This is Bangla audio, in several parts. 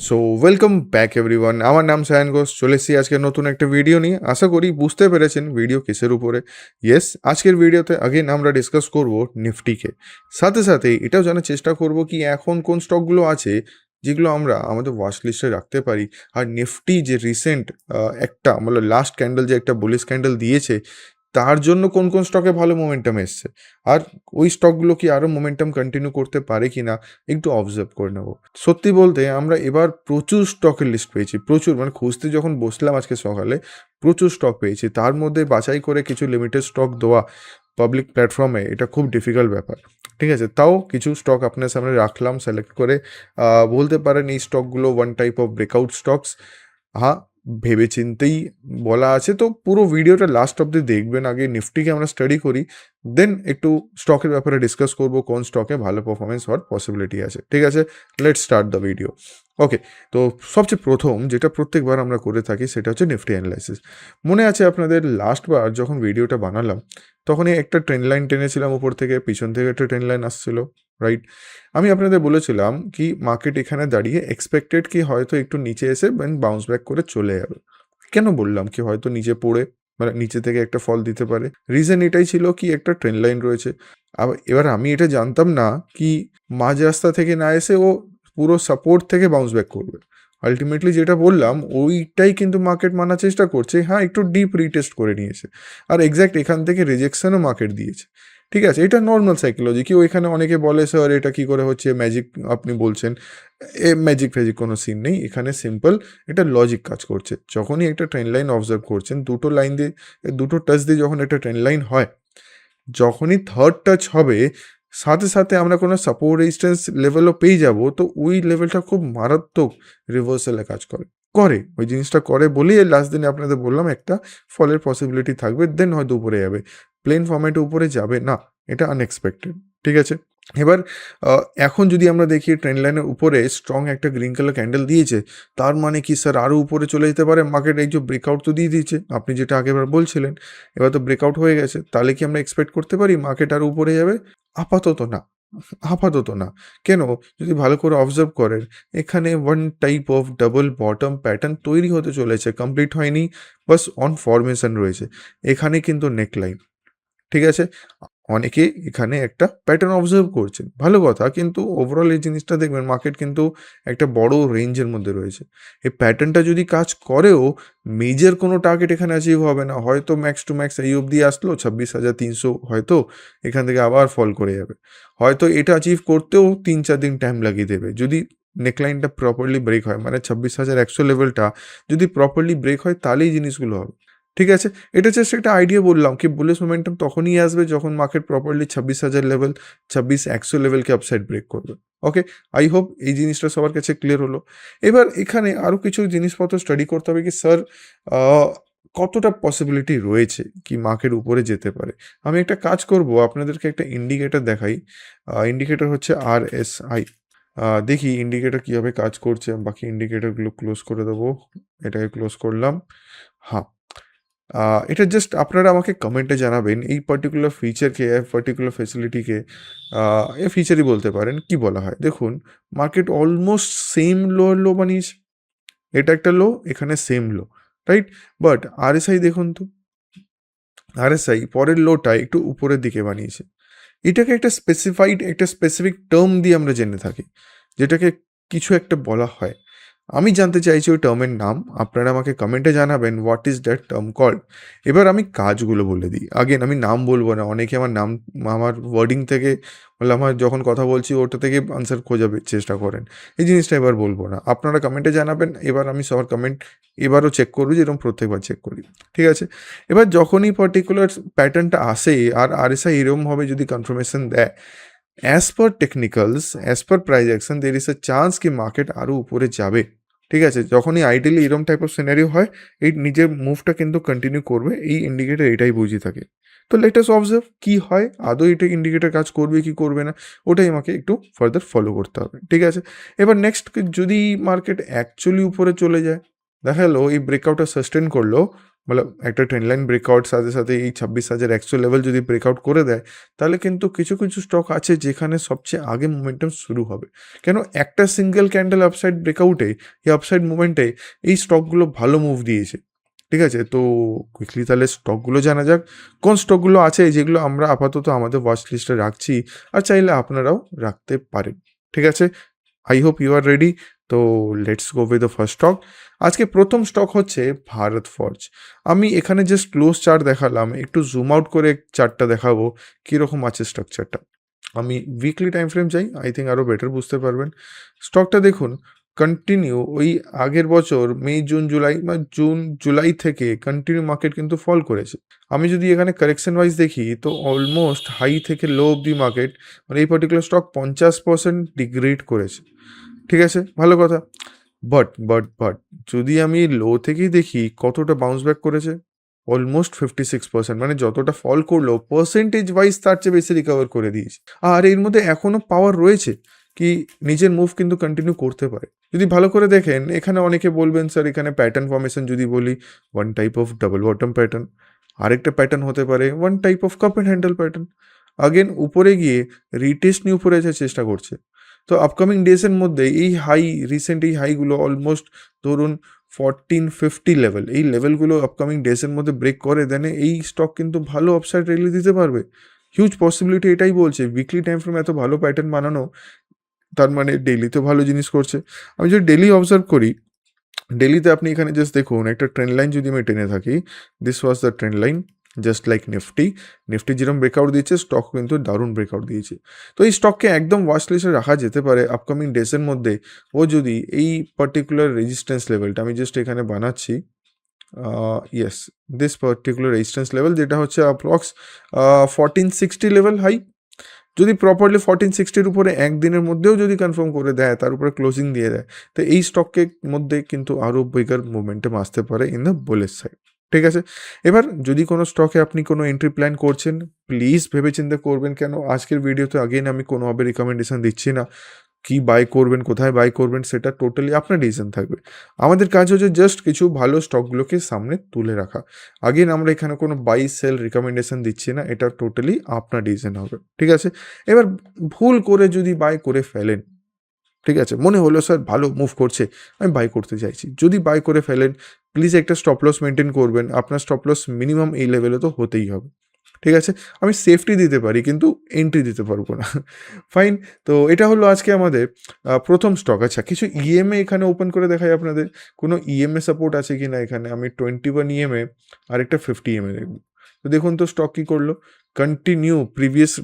So welcome back everyone. আমার নাম সায়ন ঘোষ। চলে এসেছি আজকে নতুন একটা ভিডিও নিয়ে। আশা করি বুঝতে পেরেছেন ভিডিও কিসের উপরে। ইয়েস, আজকের ভিডিওতে আগেন আমরা ডিসকাস করব নিফটিকে। সাথে সাথে এটাও জানার চেষ্টা করব কি এখন কোন স্টকগুলো আছে যেগুলো আমরা আমাদের ওয়াচ লিস্টে রাখতে পারি। আর নিফটি যে রিসেন্ট একটা মানে লাস্ট ক্যান্ডেল যে একটা বুলিশ ক্যান্ডেল দিয়েছে, তার জন্য কোন কোন স্টকে ভালো মোমেন্টাম এসছে, আর ওই স্টকগুলো কি আরও মোমেন্টাম কন্টিনিউ করতে পারে কি না একটু অবজার্ভ করে নেব। সত্যি বলতে আমরা এবার প্রচুর স্টকের লিস্ট পেয়েছি, প্রচুর, মানে খুঁজতে যখন বসলাম আজকে সকালে প্রচুর স্টক পেয়েছি। তার মধ্যে বাছাই করে কিছু লিমিটেড স্টক দেওয়া পাবলিক প্ল্যাটফর্মে এটা খুব ডিফিকাল্ট ব্যাপার। ঠিক আছে, তাও কিছু স্টক আপনার সামনে রাখলাম সিলেক্ট করে। বলতে পারেন এই স্টকগুলো one type of breakout stocks. হ্যাঁ, ভেবে চিন্তেই বলা আছে, তো পুরো ভিডিওটা লাস্ট অব্দি দেখবেন। আগে নিফটিকে আমরা স্টাডি করি, দেন একটু স্টকের ব্যাপারে ডিসকাস করব কোন স্টকে ভালো পারফরমেন্স হওয়ার পসিবিলিটি আছে। ঠিক আছে, লেটস স্টার্ট দ্য ভিডিও। ওকে, তো সবচেয়ে প্রথম যেটা প্রত্যেকবার আমরা করে থাকি সেটা হচ্ছে নিফটি অ্যানালাইসিস। মনে আছে আপনাদের লাস্টবার যখন ভিডিওটা বানালাম তখনই একটা ট্রেন্ড লাইন টেনেছিলাম উপর থেকে, পিছন থেকে একটা ট্রেন্ড লাইন আসছিল, রাইট? আমি আপনাদের বলেছিলাম কি মার্কেট এখানে দাঁড়িয়ে এক্সপেক্টেড কি হয়তো একটু নিচে এসে বাউন্স ব্যাক করে চলে যাবে। কেন বললাম কি হয়তো নিচে পড়ে মানে নিচে থেকে একটা ফল দিতে পারে? রিজন এটাই ছিল কি একটা ট্রেন্ড লাইন রয়েছে। এবার আমি এটা জানতাম না কি মাঝ রাস্তা থেকে না এসে ও পুরো সাপোর্ট থেকে বাউন্স ব্যাক করবে। আলটিমেটলি যেটা বললাম ওইটাই কিন্তু মার্কেট মানার চেষ্টা করছে। হ্যাঁ, একটু ডিপ রিটেস্ট করে নিয়েছে, আর এক্স্যাক্ট এখান থেকে রিজেকশনও মার্কেট দিয়েছে। ঠিক আছে, এটা নর্মাল সাইকোলজি। কি ওইখানে অনেকে বলে স্যার এটা কি করে হচ্ছে, ম্যাজিক আপনি বলছেন। ম্যাজিক ফ্যাজিক কোনো সিন নেই এখানে, সিম্পল এটা লজিক কাজ করছে। যখনই একটা ট্রেন্ড লাইন অবজার্ভ করছেন, দুটো লাইন দিয়ে দুটো টাচ দিয়ে যখন একটা ট্রেন্ড লাইন হয়, যখনই থার্ড টাচ হবে সাথে সাথে আমরা কোনো সাপোর্ট রেজিস্ট্যান্স লেভেলও পেয়ে যাব, তো ওই লেভেলটা খুব মারাত্মক রিভার্সালে কাজ করে ওই জিনিসটা করে বলেই লাস্ট দিনে আপনাদের বললাম একটা ফলের পসিবিলিটি থাকবে, দেন হয়তো উপরে যাবে। প্লেন ফর্ম্যাটে উপরে যাবে না, এটা আনএক্সপেক্টেড। ঠিক আছে, এবার এখন যদি আমরা দেখি ট্রেন্ড লাইনের উপরে স্ট্রং একটা গ্রিন কালার ক্যান্ডেল দিয়েছে, তার মানে কি স্যার আরও উপরে চলে যেতে পারে মার্কেট? এই যে ব্রেকআউট তো দিয়ে দিয়েছে আপনি যেটা আগেরবার বলছিলেন, এবার তো ব্রেকআউট হয়ে গেছে, তাহলে কি আমরা এক্সপেক্ট করতে পারি মার্কেট আরও উপরে যাবে? আপাতত না, আপাতত না। কেন? যদি ভালো করে অবজার্ভ করেন, এখানে one type of double bottom pattern তৈরি হতে চলেছে, কমপ্লিট হয়নি, বাস অন ফরমেশন রয়েছে। এখানে কিন্তু নেকলাইন। ঠিক আছে, অনেকে এখানে একটা প্যাটার্ন অবজার্ভ করছেন, ভালো কথা, কিন্তু ওভারঅল এই জিনিসটা দেখবেন মার্কেট কিন্তু একটা বড় রেঞ্জের মধ্যে রয়েছে। এই প্যাটার্নটা যদি কাজ করেও মেজর কোনো টার্গেট এখানে অ্যাচিভ হবে না, হয়তো ম্যাক্স টু ম্যাক্স এই অবধি আসলো 26,300, হয়তো এখান থেকে আবার ফল করে যাবে। হয়তো এটা অ্যাচিভ করতেও 3-4 দিন টাইম লাগিয়ে দেবে যদি নেকলাইনটা প্রপারলি ব্রেক হয়, মানে 26,100 লেভেলটা যদি প্রপারলি ব্রেক হয় তাহলেই জিনিসগুলো হবে। ঠিক আছে, এটা জাস্ট একটা আইডিয়া বললাম কি বুলিশ মোমেন্টাম তখনই আসবে যখন মার্কেট প্রপারলি 26,000 লেভেল, 26,100 লেভেলকে আপসাইড ব্রেক করবে। ওকে, আই হোপ এই জিনিসটা সবার কাছে ক্লিয়ার হলো। এবার এখানে আরও কিছু জিনিসপত্র স্টাডি করতে হবে কি স্যার কতটা পসিবিলিটি রয়েছে কি মার্কেট উপরে যেতে পারে। আমি একটা কাজ করব, আপনাদেরকে একটা ইন্ডিকেটর দেখাই। ইন্ডিকেটর হচ্ছে RSI। দেখি ইন্ডিকেটর কীভাবে কাজ করছে। বাকি ইন্ডিকেটরগুলো ক্লোজ করে দেবো, এটাকে ক্লোজ করলাম। হ্যাঁ, এটা জাস্ট আপনারা আমাকে কমেন্টে জানাবেন এই পার্টিকুলার ফিচারকে, পার্টিকুলার ফেসিলিটিকে এ ফিচারই বলতে পারেন, কি বলা হয়। দেখুন, মার্কেট অলমোস্ট সেম লো বানিয়েছে, এটা একটা লো, এখানে same low, right? But RSI দেখুন তো, RSI পরের লোটা একটু উপরের দিকে বানিয়েছে। এটাকে একটা স্পেসিফিক টার্ম দিয়ে আমরা জেনে থাকি, যেটাকে কিছু একটা বলা হয়। আমি জানতে চাইছি ওই টার্মের নাম, আপনারা আমাকে কমেন্টে জানাবেন what is that term called. এবার আমি কাজগুলো বলে দিই, আগেন আমি নাম বলবো না, অনেকে আমার নাম আমার ওয়ার্ডিং থেকে বলে আমার যখন কথা বলছি ওটা থেকে আনসার খোঁজার চেষ্টা করেন। এই জিনিসটা এবার বলবো না, আপনারা কমেন্টে জানাবেন। এবার আমি সবার কমেন্ট এবারও চেক করবো, যেরকম প্রত্যেকবার চেক করি। ঠিক আছে, এবার যখনই পার্টিকুলার প্যাটার্নটা আসে আর RSI এরকমভাবে যদি কনফার্মেশন দেয়, as per technicals, as per price action, there is a chance কি মার্কেট আরও উপরে যাবে। ঠিক আছে, যখনই আইডিয়ালি এরকম টাইপ অফ সিনারিও হয়, এই নিজের মুভটা কিন্তু কন্টিনিউ করবে, এই ইন্ডিকেটর এটাই বুঝিয়ে থাকে। তো লেটেস্ট অবজার্ভ কী হয়, আদৌ এটা ইন্ডিকেটর কাজ করবে কি করবে না, ওটাই আমাকে একটু ফার্দার ফলো করতে হবে। ঠিক আছে, এবার নেক্সট যদি মার্কেট অ্যাকচুয়ালি উপরে চলে যায়, দেখা গেলো এই ব্রেকআউটটা সাস্টেন করলো, मतलब একটা ট্রেন্ড লাইন ব্রেকআউট সাথে সাথে এই 26,100 লেভেল যদি ব্রেকআউট করে দেয়, তাহলে কিন্তু কিছু কিছু স্টক আছে যেখানে সবচেয়ে আগে মোমেন্টাম শুরু হবে। কেন একটা সিঙ্গেল ক্যান্ডেল আপসাইড ব্রেকআউটে, এই আপসাইড মুভমেন্টে এই স্টকগুলো ভালো মুভ দিয়েছে। ঠিক আছে, তো কুইকলি তাহলে স্টকগুলো জানা যাক। কোন স্টকগুলো আছে যেগুলো আমরা আপাতত আমাদের ওয়াচ লিস্টে রাখছি, আর চাইলে আপনারাও রাখতে পারেন। ঠিক আছে, I hope you are ready. তো let's go with the first stock. আজকে প্রথম স্টক হচ্ছে ভারত ফর্জ। আমি এখানে জাস্ট ক্লোজ চার্ট দেখালাম, একটু জুম আউট করে চার্টটা দেখাবো কীরকম আছে স্ট্রাকচারটা। আমি উইকলি টাইম ফ্রেম চাই, আই থিঙ্ক আরও বেটার বুঝতে পারবেন। স্টকটা দেখুন, কন্টিনিউ ওই আগের বছর মে জুন জুলাই বা জুন জুলাই থেকে কন্টিনিউ মার্কেট কিন্তু ফল করেছে। আমি যদি এখানে কারেকশন ওয়াইজ দেখি তো অলমোস্ট হাই থেকে লো অব্দি মার্কেট, মানে এই পার্টিকুলার স্টক 50% ডিগ্রেড করেছে। ঠিক আছে, ভালো কথা। বাট যদি আমি লো থেকেই দেখি কতটা বাউন্স ব্যাক করেছে, অলমোস্ট 56%, মানে যতটা ফল করলো পার্সেন্টেজ ওয়াইজ তার চেয়ে বেশি রিকভার করে দিয়েছে। আর এর মধ্যে এখনও পাওয়ার রয়েছে কি নিজের মুভ কিন্তু কন্টিনিউ করতে পারে। যদি ভালো করে দেখেন, এখানে অনেকে বলবেন স্যার এখানে প্যাটার্ন ফর্মেশন যদি বলি, one type of double bottom pattern, আরেকটা প্যাটার্ন হতে পারে one type of cup and handle pattern. Again উপরে গিয়ে রিটেস্ট নিয়ে উপরে আসার চেষ্টা করছে। তো আপকামিং ডেজের মধ্যে এই হাই, রিসেন্ট এই হাইগুলো অলমোস্ট ধরুন 1450 লেভেল, এই লেভেলগুলো আপকামিং ডেজের মধ্যে ব্রেক করে দেন এই স্টক কিন্তু ভালো আপসাইড র্যালি দিতে পারবে। হিউজ পসিবিলিটি এটাই বলছে। উইকলি টাইম ফ্রেম এত ভালো প্যাটার্ন বানানো, তার মানে ডেইলিতে ভালো জিনিস করছে। আমি যদি ডেইলি অবজার্ভ করি, ডেইলিতে আপনি এখানে জাস্ট দেখুন একটা ট্রেন্ড লাইন যদি আমি টেনে থাকি, this was the trend line, just like Nifty যেরকম ব্রেকআউট দিয়েছে, স্টক কিন্তু দারুণ ব্রেকআউট দিয়েছে। তো এই স্টককে একদম ওয়াচ লিস্টে রাখা যেতে পারে আপকামিং ডেজের মধ্যে। ও যদি এই পার্টিকুলার রেজিস্ট্যান্স লেভেলটা আমি জাস্ট এখানে বানাচ্ছি, yes, this particular resistance level যেটা হচ্ছে অ্যাপ্রক্স 1460 লেভেল হাই, যদি প্রপারলি 1460-র উপরে একদিনের মধ্যেও যদি কনফার্ম করে দেয়, তার উপরে ক্লোজিং দিয়ে দেয়, তো এই স্টকের মধ্যে কিন্তু আরও বিগার মোমেন্টাম আসতে পারে ইন দ্য বুলিশ সাইড। ঠিক আছে, এবার যদি কোনো স্টকে আপনি কোনো এন্ট্রি প্ল্যান করছেন, প্লিজ ভেবেচিন্তে করবেন। কেন আজকের ভিডিওতে আগেন আমি কোনোভাবে রিকমেন্ডেশন দিচ্ছি না কি বাই করবেন, কোথায় বাই করবেন, সেটা টোটালি আপনার ডিসিশন থাকবে। আমাদের কাজ হচ্ছে জাস্ট কিছু ভালো স্টকগুলোকে সামনে তুলে রাখা। আগেন আমরা এখানে কোনো বাই সেল রিকমেন্ডেশন দিচ্ছি না, এটা টোটালি আপনার ডিসিশন হবে। ঠিক আছে, এবার ভুল করে যদি বাই করে ফেলেন, ঠিক আছে, মনে হলো স্যার ভালো মুভ করছে, আমি বাই করতে চাইছি, যদি বাই করে ফেলেন প্লিজ একটা স্টপ লস মেনটেন করবেন। আপনার স্টপ লস মিনিমাম এই লেভেলে তো হতেই হবে। ঠিক আছে, আমি সেফটি দিতে পারি কিন্তু এন্ট্রি দিতে পারবো না। ফাইন, তো এটা হলো আজকে আমাদের প্রথম স্টক। আচ্ছা, কিছু ইএমএ এখানে ওপেন করে দেখাই আপনাদের, কোনো ইএমএ সাপোর্ট আছে কি না। এখানে আমি 21 ইএমএ আর একটা 50 ইএমএ দেখব। তো দেখুন তো স্টক কী করলো, কন্টিনিউ প্রিভিয়াস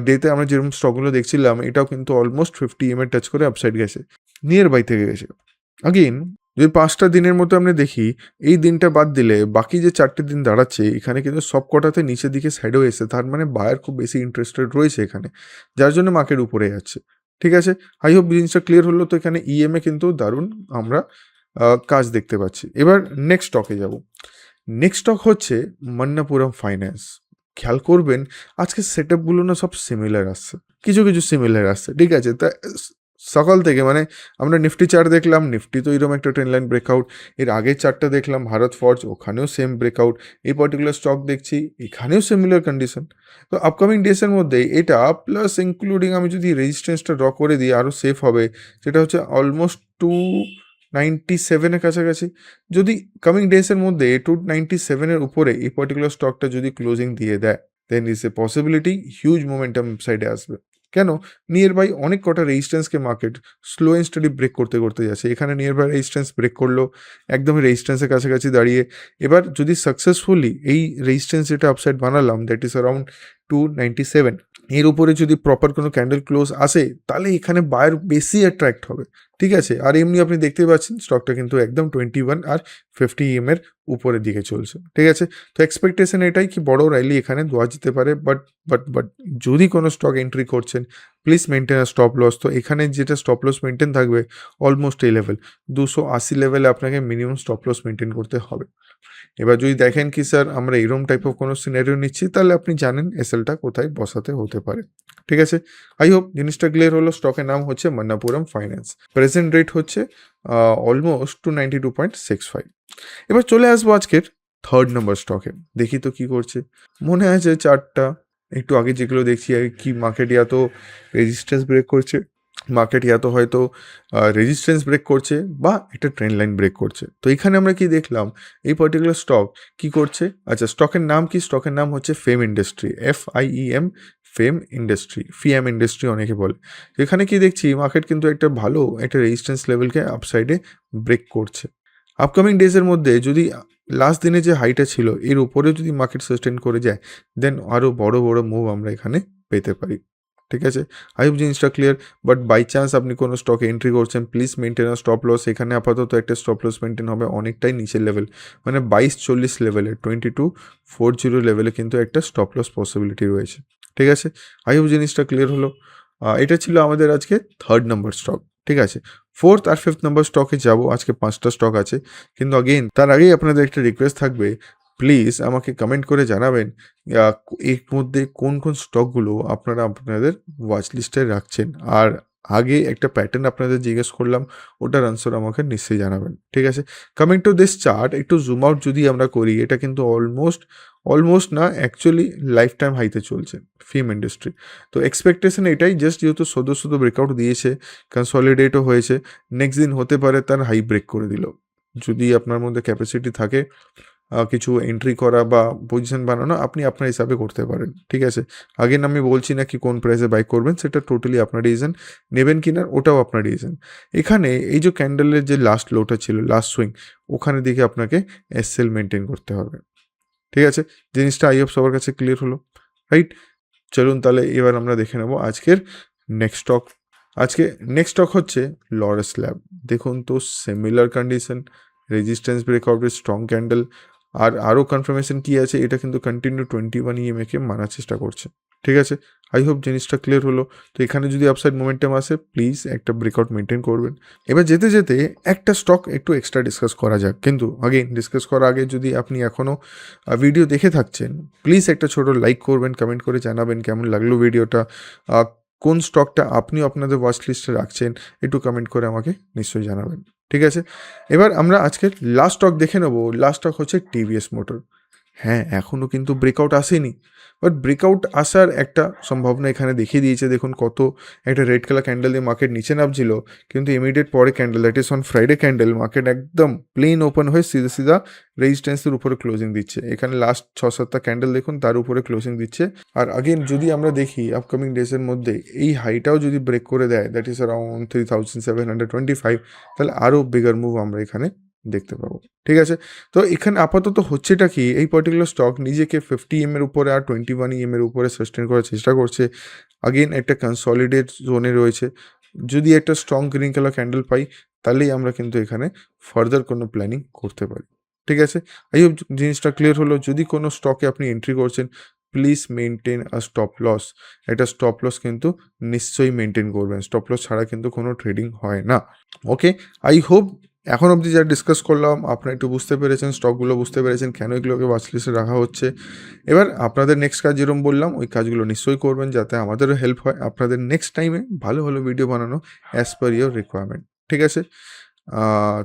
ডেতে আমরা যেরকম স্টকগুলো দেখছিলাম, এটাও কিন্তু অলমোস্ট 50 ইএমএ টাচ করে আপসাইড গেছে, নিয়ার বাই থেকে গেছে। আগেন যদি 5টা দিনের মতো আমরা দেখি, এই দিনটা বাদ দিলে বাকি যে 4টে দিন দাঁড়াচ্ছে, এখানে কিন্তু সব কটাতে নিচের দিকে সাইডেও এসে, তার মানে বায়ার খুব বেশি ইন্টারেস্টেড রয়েছে এখানে, যার জন্য মার্কেট উপরে যাচ্ছে। ঠিক আছে, আই হোপ জিনিসটা ক্লিয়ার হলো। তো এখানে ইএমএ কিন্তু দারুণ আমরা কাজ দেখতে পাচ্ছি। এবার নেক্সট স্টকে যাব। নেক্সট স্টক হচ্ছে মন্নাপুরম ফাইন্যান্স। খেয়াল করবেন আজকে সেট আপগুলো না সব সিমিলার আসছে, কিছু কিছু সিমিলার আসছে। ঠিক আছে, তা সকাল থেকে মানে আমরা নিফটি চার্ট দেখলাম, নিফটি তো এরকম একটা ট্রেন্ড লাইন ব্রেকআউট, এর আগের চার্টটা দেখলাম ভারত ফর্জ, ওখানেও সেম ব্রেকআউট, এই পার্টিকুলার স্টক দেখছি এখানেও সিমিলার কন্ডিশন। তো আপকামিং ডেসের মধ্যে এটা প্লাস ইনক্লুডিং আমি যদি রেজিস্ট্যান্সটা ড্র করে দিই আরও সেফ হবে, সেটা হচ্ছে অলমোস্ট 297-এর কাছাকাছি। যদি কামিং ডেসের মধ্যে 297-এর উপরে এই পার্টিকুলার স্টকটা যদি ক্লোজিং দিয়ে দেয়, then is a possibility huge momentum সাইডে আসবে। কেন, নিয়ার বাই অনেক কটা রেজিস্ট্যান্সকে market slow and steady break করতে করতে যাচ্ছে। এখানে নিয়ার বাই রেজিস্ট্যান্স ব্রেক করলো, একদমই রেজিস্ট্যান্সের কাছাকাছি দাঁড়িয়ে। এবার যদি সাকসেসফুলি এই রেজিস্ট্যান্স যেটা আপসাইড বানালাম, দ্যাট ইজ অ্যারাউন্ড 297, এর উপরে যদি প্রপার কোনো ক্যান্ডেল ক্লোজ আসে, তাহলে এখানে বায়ার বেশি অ্যাট্রাক্ট হবে। ঠিক আছে, আর এমনি আপনি দেখতে পাচ্ছেন স্টকটা কিন্তু একদম 21 আর 50 এর উপরের দিকে চলছে। ঠিক আছে, তো এক্সপেকটেশন এটাই কি বড় র্যালি এখানে দেওয়া যেতে পারে। বাট যদি কোনো স্টক এন্ট্রি করছেন, প্লিজ মেনটেন আর স্টপ লস। তো এখানে যেটা স্টপ লস মেনটেন থাকবে অলমোস্ট এই লেভেল 280 লেভেলে আপনাকে মিনিমাম স্টপ লস মেনটেন করতে হবে। এবার যদি দেখেন কি স্যার আমরা এরকম টাইপ অফ কোনো সিনারিও নিচ্ছি, তাহলে আপনি জানেন এসএলটা কোথায় বসাতে হতে পারে। ঠিক আছে, আই হোপ জিনিসটা ক্লিয়ার হলো। স্টকের নাম হচ্ছে মন্নাপুরম ফাইন্যান্স, প্রেজেন্ট রেট হচ্ছে অলমোস্ট 292.65। এবার চলে আসবো আজকের থার্ড নাম্বার স্টকে। দেখি তো কি করছে। মনে আছে চার্টটা একটু আগে যেগুলো দেখছি কি মার্কেট ইয়া তো রেজিস্ট্যান্স ব্রেক করছে, মার্কেট ইয়া তো হয়তো রেজিস্ট্যান্স ব্রেক করছে বা একটা ট্রেন্ড লাইন ব্রেক করছে। তো এখানে আমরা কি দেখলাম, এই পার্টিকুলার স্টক কি করছে। আচ্ছা, স্টকের নাম কি? স্টকের নাম হচ্ছে ফেম ইন্ডাস্ট্রি, FIEM, ফেম ইন্ডাস্ট্রি, ফিএম ইন্ডাস্ট্রি অনেকে বলে। তো এখানে কি দেখছি, মার্কেট কিন্তু একটা ভালো একটা রেজিস্ট্যান্স লেভেলকে আপসাইডে ব্রেক করছে। আপকামিং ডেজের মধ্যে যদি লাস্ট দিনে যে হাইটা ছিল এর উপরে যদি মার্কেট সাস্টেন করে যায়, দেন আরও বড় বড় মুভ আমরা এখানে পেতে পারি। ঠিক আছে, আই হোপ জিনিসটা ক্লিয়ার। বাট বাই চান্স আপনি কোনো স্টকে এন্ট্রি করছেন, please maintain a stop loss. এখানে আপাতত একটা স্টপ লস মেনটেন হবে অনেকটাই নিচের লেভেল, মানে 2240 লেভেলে, 2240 লেভেলে কিন্তু একটা স্টপ লস পসিবিলিটি রয়েছে। ঠিক আছে, আই হোপ জিনিসটা ক্লিয়ার হলো। এটা ছিল আমাদের আজকে থার্ড নাম্বার স্টক। ঠিক আছে, ফোর্থ আর ফিফথ নাম্বার স্টকে যাব। আজকে 5টা স্টক আছে, কিন্তু আগেইন তার আগেই আপনাদের একটা রিকোয়েস্ট থাকবে, প্লিজ আমাকে কমেন্ট করে জানাবেন এর মধ্যে কোন কোন স্টকগুলো আপনারা আপনাদের ওয়াচ লিস্টে রাখছেন। আর আগে একটা প্যাটার্ন আপনাদের জিজ্ঞেস করলাম, ওটার আনসার আমাকে নিশ্চয়ই জানাবেন। ঠিক আছে, কামিং টু দিস চার্ট, একটু জুম আউট যদি আমরা করি, এটা কিন্তু অলমোস্ট না অ্যাকচুয়ালি লাইফ টাইম হাইতে চলছে ফিল্ম ইন্ডাস্ট্রি। তো এক্সপেকটেশন এটাই, জাস্ট যেহেতু শুধু ব্রেকআউট দিয়েছে, কনসলিডেটও হয়েছে, নেক্সট দিন হতে পারে তার হাই ব্রেক করে দিল। যদি আপনার মধ্যে ক্যাপাসিটি থাকে কিছু এন্ট্রি করা বা পজিশন বানানো, আপনি আপনার হিসাবে করতে পারেন। ঠিক আছে, আগের আমি বলছি না কি কোন প্রাইসে বাই করবেন, সেটা টোটালি আপনার ডিসিশন, নেবেন কিনা ওটাও আপনার ডিসিশন। এখানে এই যে ক্যান্ডেলের যে লাস্ট লোটা ছিল, লাস্ট সুইং, ওখানে দিকে আপনাকে এসএল মেনটেন করতে হবে। ঠিক আছে, জিনিসটা আই হোপ সবার কাছে ক্লিয়ার হলো, রাইট? চলুন তাহলে এবার আমরা দেখে নেব আজকের নেক্সট স্টক। আজকে নেক্সট স্টক হচ্ছে লরেস ল্যাব। দেখুন তো সিমিলার কন্ডিশন, রেজিস্ট্যান্স ব্রেকআউটের স্ট্রং ক্যান্ডেল, আর আরও কনফার্মেশন কি আছে, এটা কিন্তু কন্টিনিউ 21 EMA-কে মানার চেষ্টা করছে। ঠিক আছে, আই হোপ জিনিসটা ক্লিয়ার হলো। তো এখানে যদি আপসাইড মোমেন্টাম আসে, প্লিজ একটা ব্রেকআউট মেনটেন করবেন। এবার যেতে যেতে একটা স্টক একটু এক্সট্রা ডিসকাস করা যাক, কিন্তু আগেই ডিসকাস করার আগে যদি আপনি এখনও ভিডিও দেখে থাকছেন, প্লিজ একটা ছোট লাইক করবেন, কমেন্ট করে জানাবেন কেমন লাগলো ভিডিওটা, কোন স্টকটা আপনি আপনাদের ওয়াচ লিস্টে রাখছেন, একটু কমেন্ট করে আমাকে নিশ্চয়ই জানাবেন। ঠিক আছে, এবার আমরা আজকের লাস্ট স্টক দেখে নেব। লাস্ট স্টক হচ্ছে টিভিএস মোটর। হ্যাঁ, এখনও কিন্তু ব্রেকআউট আসেনি, বাট ব্রেকআউট আসার একটা সম্ভাবনা এখানে দেখিয়ে দিয়েছে। দেখুন কত একটা রেড কালার ক্যান্ডেল দিয়ে মার্কেট নিচে নামছিল, কিন্তু ইমিডিয়েট পরে candle, that is on Friday candle, market একদম প্লেন ওপেন হয়ে সিধা রেজিস্ট্যান্সের উপরে ক্লোজিং দিচ্ছে। এখানে লাস্ট 6-7টা ক্যান্ডেল দেখুন তার উপরে ক্লোজিং দিচ্ছে। আর আগেন যদি আমরা দেখি আপকামিং ডেজের মধ্যে এই হাইটাও যদি ব্রেক করে দেয়, দ্যাট ইজ অ্যারাউন্ড 3725, তাহলে আরও বিগার মুভ আমরা এখানে দেখতে পাবো। ঠিক আছে, তো এখানে আপাতত হচ্ছেটা কি, এই পার্টিকুলার স্টক নিজেকে 50 এর উপরে আর 21 এর উপরে সাস্টেন করার চেষ্টা করছে। আগেন একটা কনসলিডেট জোনে রয়েছে। যদি একটা স্ট্রং গ্রিন কালার ক্যান্ডেল পাই, তাহলেই আমরা কিন্তু এখানে ফার্দার কোনো প্ল্যানিং করতে পারি। ঠিক আছে, আই হোপ জিনিসটা ক্লিয়ার হলো। যদি কোনো স্টকে আপনি এন্ট্রি করছেন, please maintain a stop loss. একটা স্টপ লস কিন্তু নিশ্চয়ই মেনটেন করবেন, স্টপ লস ছাড়া কিন্তু কোনো ট্রেডিং হয় না। ওকে, আই হোপ এখন অবধি যা ডিসকাস করলাম আপনারা একটু বুঝতে পেরেছেন, স্টকগুলো বুঝতে পেরেছেন কেন এগুলোকে ওয়াচলিস্টে রাখা হচ্ছে। এবার আপনাদের নেক্সট কাজ যেরকম বললাম, ওই কাজগুলো নিশ্চয়ই করবেন, যাতে আমাদেরও হেল্প হয় আপনাদের নেক্সট টাইমে ভালো ভালো ভিডিও বানানো অ্যাজ পার ইয়োর রিকোয়ারমেন্ট। ঠিক আছে,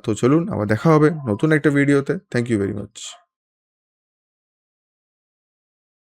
তো চলুন আবার দেখা হবে নতুন একটা ভিডিওতে। Thank you very much.